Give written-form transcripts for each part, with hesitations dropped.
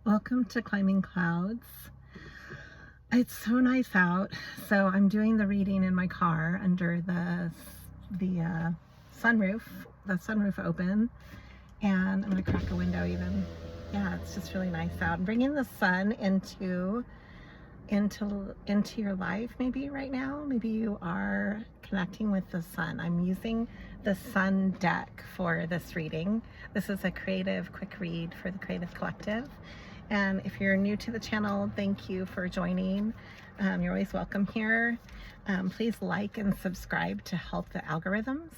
Welcome to Climbing Clouds. It's so nice out, so I'm doing the reading in my car under the sunroof, the sunroof open, and I'm gonna crack a window even. Yeah, it's just really nice out. I'm bringing the sun into your life maybe right now. Maybe you are connecting with the sun. I'm using the sun deck for this reading. This is a creative quick read for the Creative Collective. And if you're new to the channel, thank you for joining. You're always welcome here. Please like and subscribe to help the algorithms,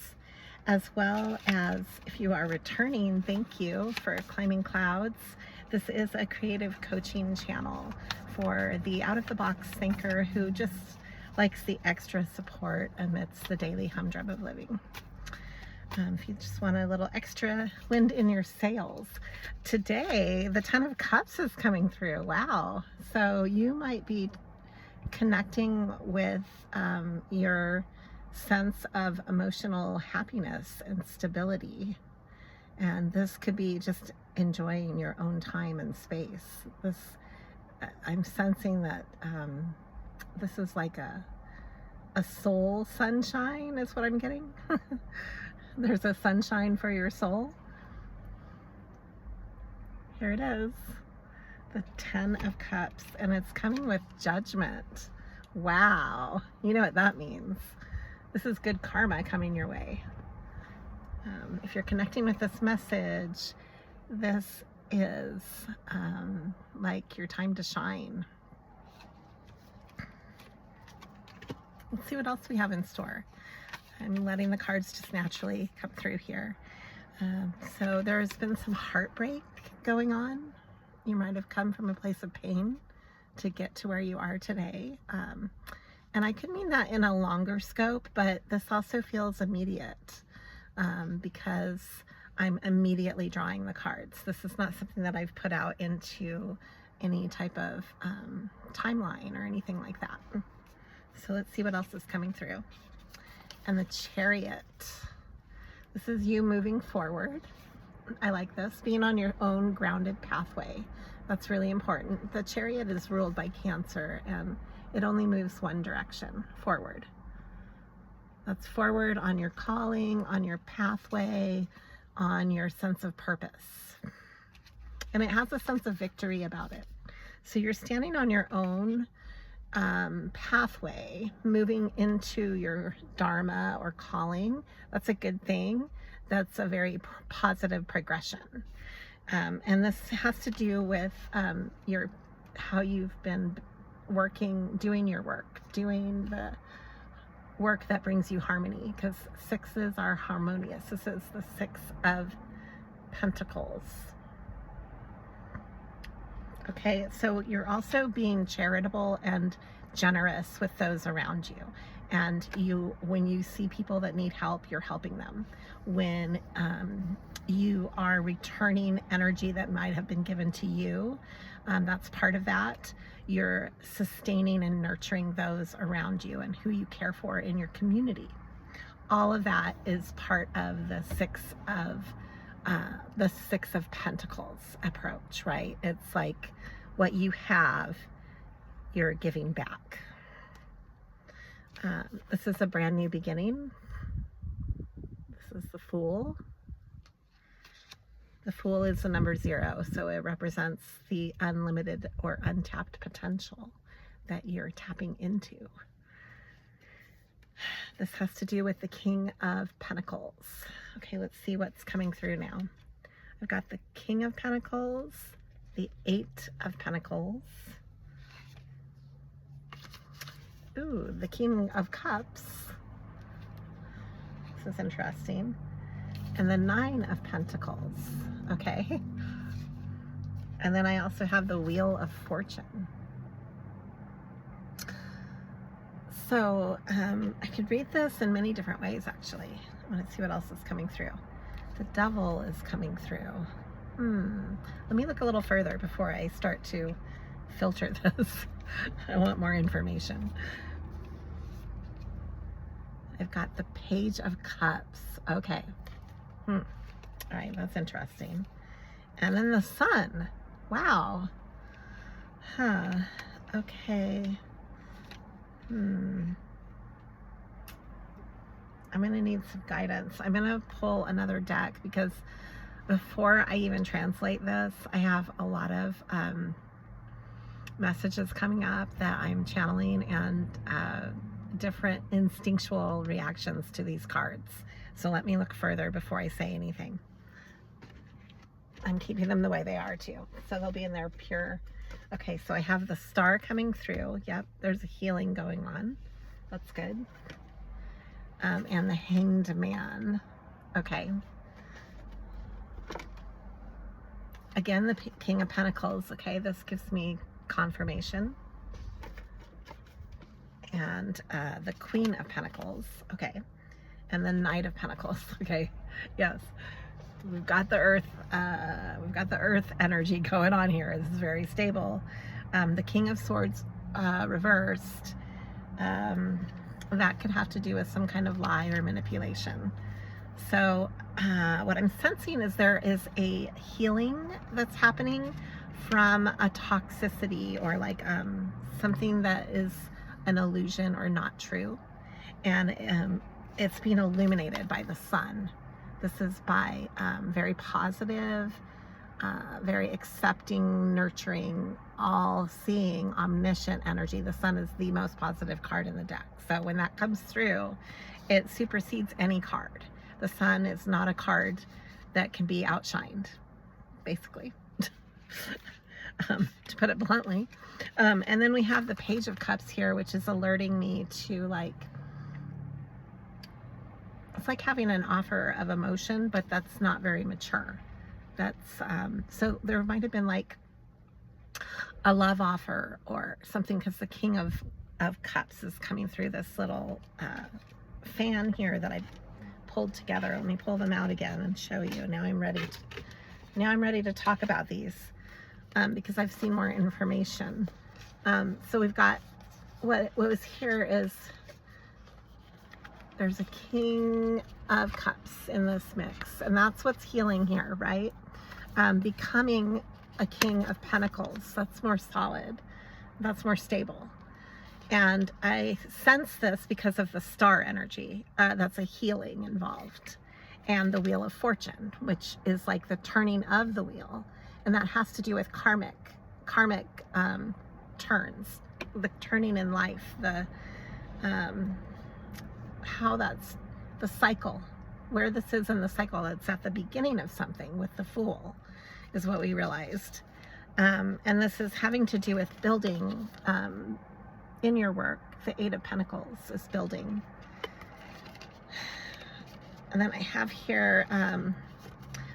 as well as if you are returning, thank you for Climbing Clouds. This is a creative coaching channel for the out-of-the-box thinker who just likes the extra support amidst the daily humdrum of living. If you just want a little extra wind in your sails. Today, the Ten of Cups is coming through. Wow. So you might be connecting with your sense of emotional happiness and stability. And this could be just enjoying your own time and space. I'm sensing that this is like a soul sunshine is what I'm getting. There's a sunshine for your soul. Here it is, the Ten of Cups, and it's coming with judgment. Wow, you know what that means. This is good karma coming your way. If you're connecting with this message, this is like your time to shine. Let's see what else we have in store. I'm letting the cards just naturally come through here. So there's been some heartbreak going on. You might have come from a place of pain to get to where you are today. And I could mean that in a longer scope, but this also feels immediate because I'm immediately drawing the cards. This is not something that I've put out into any type of timeline or anything like that. So let's see what else is coming through. And the Chariot. This is you moving forward. I like this. Being on your own grounded pathway. That's really important. The Chariot is ruled by Cancer, and it only moves one direction, forward. That's forward on your calling, on your pathway, on your sense of purpose. And it has a sense of victory about it. So you're standing on your own pathway, moving into your dharma or calling. That's a good thing. That's a very positive progression. And this has to do with how you've been working, doing your work, doing the work that brings you harmony, because sixes are harmonious. This is the Six of Pentacles. Okay, so you're also being charitable and generous with those around you. And when you see people that need help, you're helping them. When you are returning energy that might have been given to you, that's part of that. You're sustaining and nurturing those around you and who you care for in your community. All of that is part of the Six of Pentacles approach, right? It's like what you have, you're giving back. This is a brand new beginning. This is the Fool. The Fool is the number 0, so it represents the unlimited or untapped potential that you're tapping into. This has to do with the King of Pentacles. Okay, let's see what's coming through now. I've got the King of Pentacles, the Eight of Pentacles, ooh, the King of Cups. This is interesting. And the Nine of Pentacles. Okay. And then I also have the Wheel of Fortune. So I could read this in many different ways, actually. I want to see what else is coming through. The Devil is coming through. Let me look a little further before I start to filter this. I want more information. I've got the Page of Cups. Okay. All right, that's interesting. And then the Sun. Wow. Huh. Okay. I'm gonna need some guidance. I'm gonna pull another deck because before I even translate this, I have a lot of messages coming up that I'm channeling, and different instinctual reactions to these cards. So let me look further before I say anything. I'm keeping them the way they are too, so they'll be in their pure. Okay, so I have the Star coming through. Yep, there's a healing going on. That's good. And the Hanged Man. Okay. Again, the King of Pentacles. Okay, this gives me confirmation. And the Queen of Pentacles. Okay. And the Knight of Pentacles. Okay. Yes. We've got the Earth. We've got the Earth energy going on here. This is very stable. The King of Swords reversed. That could have to do with some kind of lie or manipulation. So what I'm sensing is there is a healing that's happening from a toxicity, or like something that is an illusion or not true. And it's being illuminated by the sun. This is by very positive, very accepting, nurturing, all-seeing, omniscient energy. The sun is the most positive card in the deck. So when that comes through, it supersedes any card. The sun is not a card that can be outshined, basically, to put it bluntly. And then we have the Page of Cups here, which is alerting me to, like, it's like having an offer of emotion, but that's not very mature. That's so there might have been like a love offer or something, because the King of Cups is coming through this little fan here that I pulled together. Let me pull them out again and show you. Now I'm ready to talk about these because I've seen more information. So we've got what was here is there's a King of Cups in this mix, and that's what's healing here, right? Becoming a King of Pentacles. That's more solid. That's more stable. And I sense this because of the Star energy. That's a healing involved. And the Wheel of Fortune, which is like the turning of the wheel. And that has to do with karmic turns, the turning in life, the how that's the cycle, where this is in the cycle. It's at the beginning of something with the Fool, is what we realized. And this is having to do with building in your work. The Eight of Pentacles is building. And then I have here,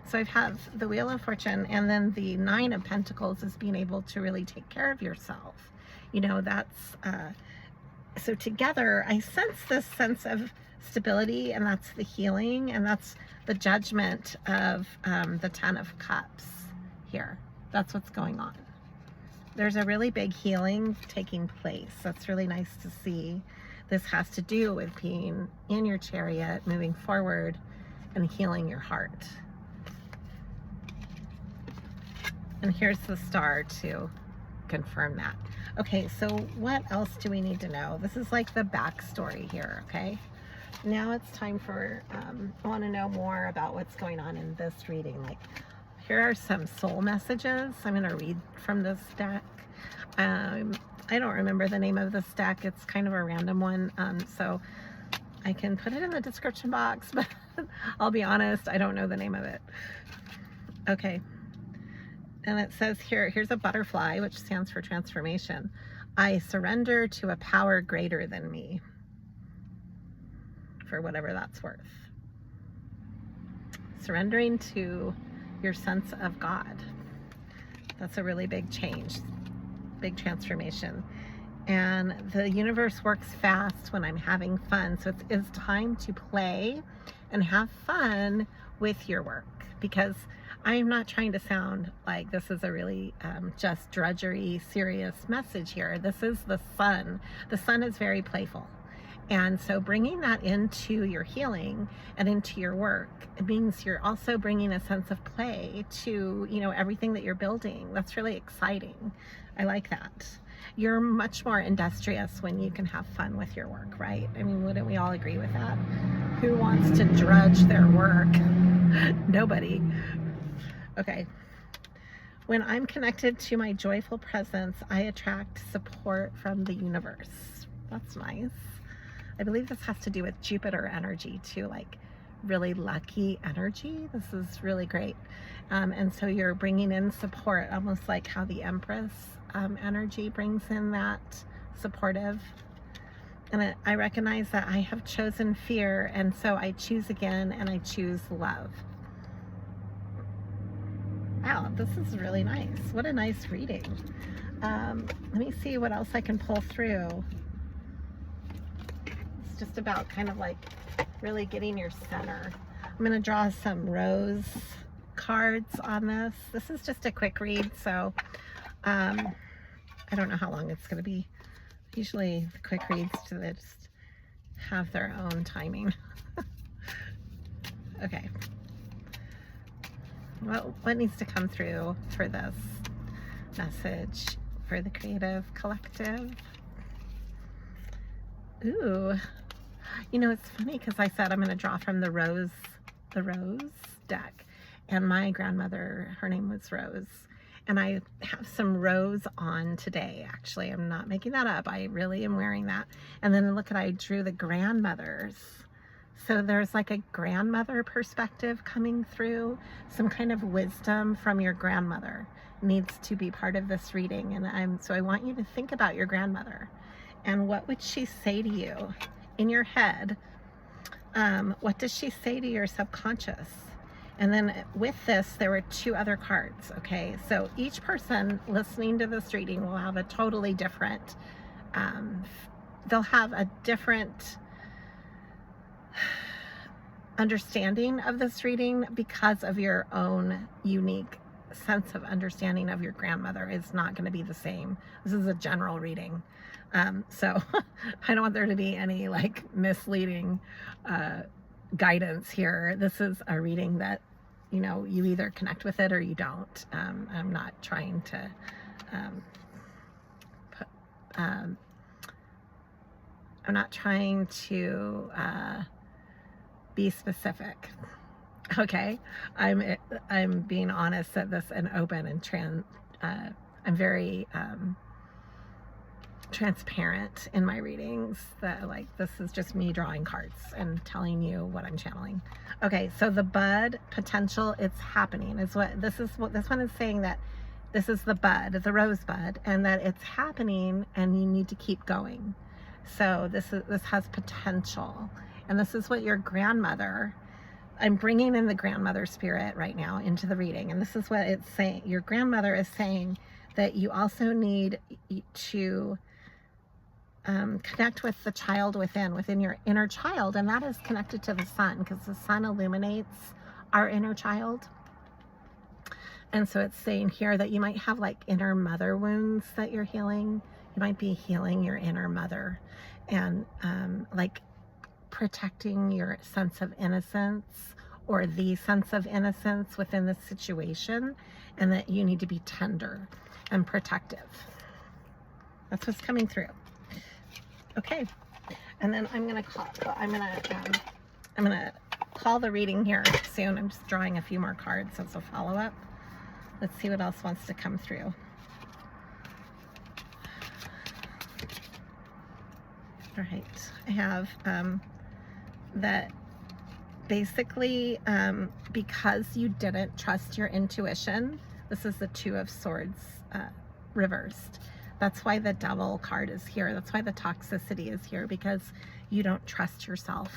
so I have the Wheel of Fortune, and then the Nine of Pentacles is being able to really take care of yourself. You know, that's, so together I sense this sense of stability, and that's the healing, and that's the judgment of the Ten of Cups here. That's what's going on. There's a really big healing taking place. That's really nice to see. This has to do with being in your chariot, moving forward, and healing your heart. And here's the Star to confirm that. Okay, so what else do we need to know? This is like the backstory here, okay? Now it's time for, I want to know more about what's going on in this reading. Like, here are some soul messages. I'm going to read from this deck. I don't remember the name of this deck. It's kind of a random one, so I can put it in the description box, but I'll be honest, I don't know the name of it. Okay. And it says here, here's a butterfly, which stands for transformation. I surrender to a power greater than me, for whatever that's worth. Surrendering to your sense of God. That's a really big change, big transformation. And the universe works fast when I'm having fun. So it's time to play and have fun with your work, because I'm not trying to sound like this is a really just drudgery, serious message here. This is the sun. The sun is very playful. And so bringing that into your healing and into your work, it means you're also bringing a sense of play to, you know, everything that you're building. That's really exciting. I like that. You're much more industrious when you can have fun with your work, right? I mean, wouldn't we all agree with that? Who wants to drudge their work? Nobody. Okay. When I'm connected to my joyful presence, I attract support from the universe. That's nice. I believe this has to do with Jupiter energy too, like really lucky energy. This is really great. And so you're bringing in support, almost like how the Empress energy brings in that supportive. And I recognize that I have chosen fear, and so I choose again, and I choose love. Wow, this is really nice. What a nice reading. Let me see what else I can pull through. It's just about kind of like really getting your center. I'm going to draw some rose cards on this. This is just a quick read, so I don't know how long it's going to be. Usually the quick reads just have their own timing. Okay. Well, what needs to come through for this message for the creative collective? Ooh, you know, it's funny because I said I'm going to draw from the rose deck, and my grandmother, her name was Rose, and I have some rose on today. Actually, I'm not making that up. I really am wearing that. And then look at, I drew the grandmothers. So there's like a grandmother perspective coming through. Some kind of wisdom from your grandmother needs to be part of this reading. And so I want you to think about your grandmother and what would she say to you in your head? What does she say to your subconscious? And then with this, there were two other cards, okay? So each person listening to this reading will have a totally different, they'll have a different understanding of this reading because of your own unique sense of understanding of your grandmother is not going to be the same. This is a general reading. So I don't want there to be any like misleading guidance here. This is a reading that, you know, you either connect with it or you don't. I'm not trying to I'm not trying to be specific. Okay, I'm being honest at this and open and I'm very transparent in my readings, that like this is just me drawing cards and telling you what I'm channeling. Okay, so the bud potential, it's happening is what this one is saying, that this is the bud, the rosebud, and that it's happening and you need to keep going. So this has potential, and this is what your grandmother, I'm bringing in the grandmother spirit right now into the reading, and this is what it's saying. Your grandmother is saying that you also need to connect with the child within your inner child, and that is connected to the sun, because the sun illuminates our inner child. And so it's saying here that you might have like inner mother wounds that you're healing. You might be healing your inner mother and like protecting your sense of innocence, or the sense of innocence within the situation, and that you need to be tender and protective. That's what's coming through. Okay, and then I'm gonna call the reading here soon. I'm just drawing a few more cards as a follow-up. Let's see what else wants to come through. All right, I have that basically because you didn't trust your intuition, this is the Two of Swords reversed. That's why the Devil card is here. That's why the toxicity is here, because you don't trust yourself.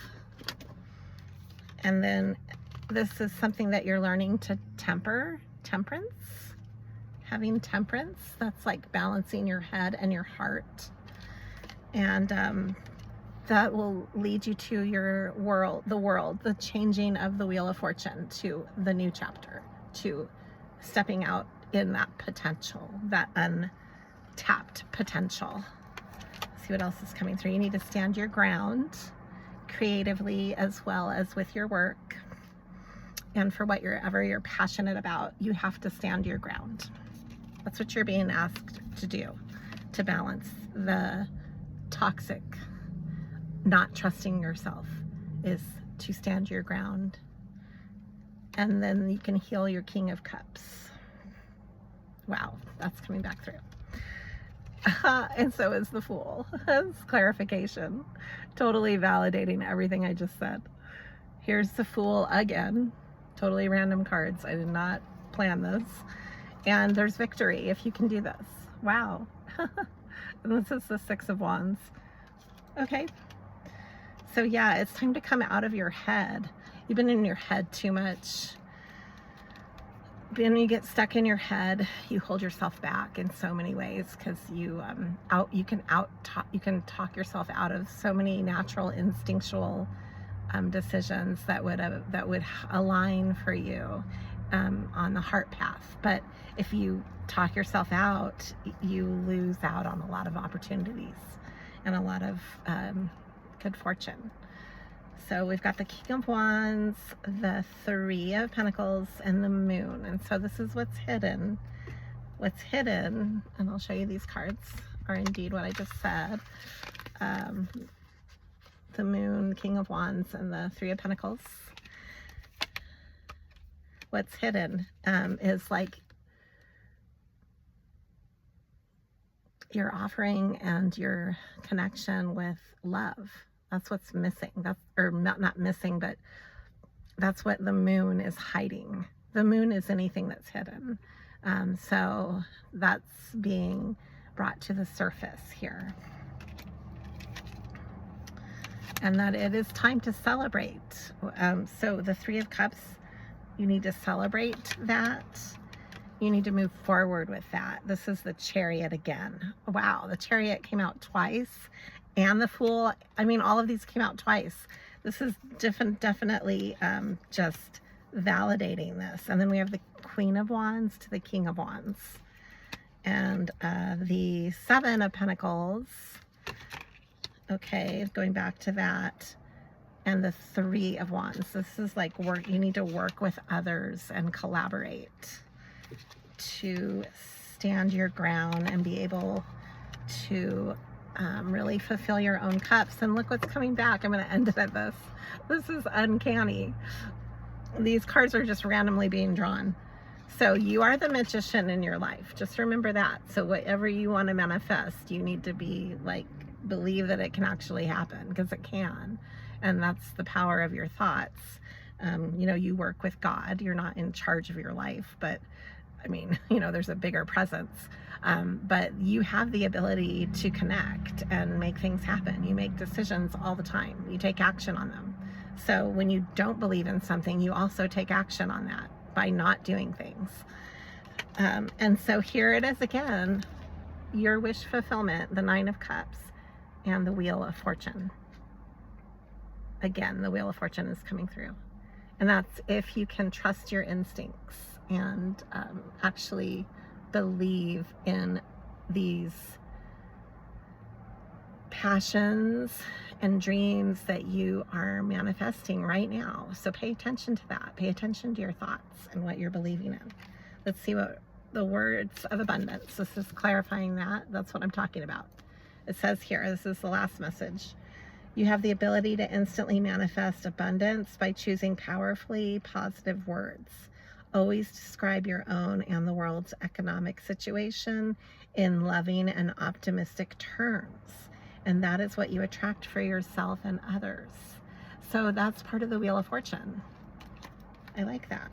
And then this is something that you're learning to temperance. Having temperance, that's like balancing your head and your heart. And that will lead you to your world, the changing of the Wheel of Fortune, to the new chapter, to stepping out in that potential, that untapped potential. see what else is coming through. You need to stand your ground creatively as well as with your work. And for whatever you're passionate about, you have to stand your ground. That's what you're being asked to do, to balance the toxic, not trusting yourself, is to stand your ground. And then you can heal your King of Cups. Wow, that's coming back through. And so is the Fool. That's clarification. Totally validating everything I just said. Here's the Fool again. Totally random cards. I did not plan this. And there's victory if you can do this. Wow. And this is the Six of Wands. Okay. So yeah, it's time to come out of your head. You've been in your head too much. When you get stuck in your head, you hold yourself back in so many ways, because you can talk yourself out of so many natural, instinctual decisions that would align for you on the heart path. But if you talk yourself out, you lose out on a lot of opportunities and a lot of good fortune. So we've got the King of Wands, the Three of Pentacles, and the Moon. And so this is what's hidden. What's hidden, and I'll show you these cards, are indeed what I just said. The Moon, King of Wands, and the Three of Pentacles. What's hidden is like your offering and your connection with love. That's what's missing. Or not missing, but that's what the Moon is hiding. The Moon is anything that's hidden. So that's being brought to the surface here. And that it is time to celebrate. So the Three of Cups, you need to celebrate that. You need to move forward with that. This is the Chariot again. Wow, the Chariot came out twice. And the Fool, I mean, all of these came out twice. This is definitely just validating this. And then we have the Queen of Wands to the King of Wands. And the Seven of Pentacles. Okay, going back to that. And the Three of Wands. This is like work. You need to work with others and collaborate to stand your ground and be able to really fulfill your own cups. And look what's coming back. I'm going to end it at this. This is uncanny. These cards are just randomly being drawn. So you are the magician in your life. Just remember that. So whatever you want to manifest, you need to be like, believe that it can actually happen, because it can. And that's the power of your thoughts. You know, you work with God. You're not in charge of your life, but I mean, you know, there's a bigger presence. But you have the ability to connect and make things happen. You make decisions all the time. You take action on them. So when you don't believe in something, you also take action on that by not doing things. And so here it is again, your wish fulfillment, the Nine of Cups and the Wheel of Fortune. Again, the Wheel of Fortune is coming through. And that's if you can trust your instincts and actually believe in these passions and dreams that you are manifesting right now. So pay attention to that. Pay attention to your thoughts and what you're believing in. Let's see what the words of abundance. This is clarifying that. That's what I'm talking about. It says here, this is the last message. You have the ability to instantly manifest abundance by choosing powerfully positive words. Always describe your own and the world's economic situation in loving and optimistic terms. And that is what you attract for yourself and others. So that's part of the Wheel of Fortune. I like that.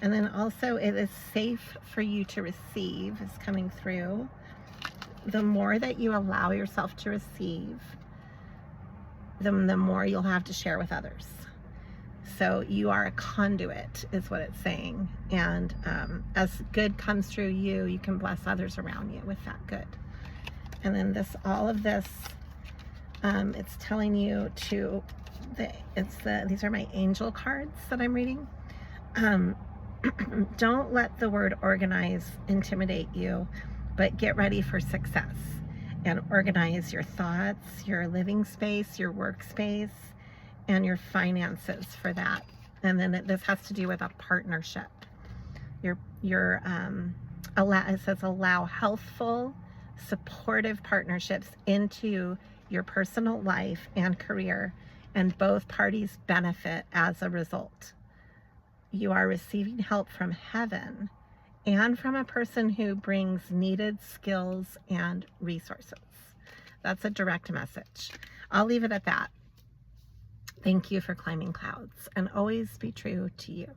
And then also it is safe for you to receive is coming through. The more that you allow yourself to receive, the more you'll have to share with others. So you are a conduit is what it's saying. And as good comes through you, you can bless others around you with that good. And then all of this, it's telling you to, these are my angel cards that I'm reading. Don't let the word organize intimidate you, but get ready for success. and organize your thoughts, your living space, your workspace, and your finances for that. And then this has to do with a partnership. It says allow healthful, supportive partnerships into your personal life and career, and both parties benefit as a result. You are receiving help from heaven and from a person who brings needed skills and resources. That's a direct message. I'll leave it at that. Thank you for climbing clouds, and always be true to you.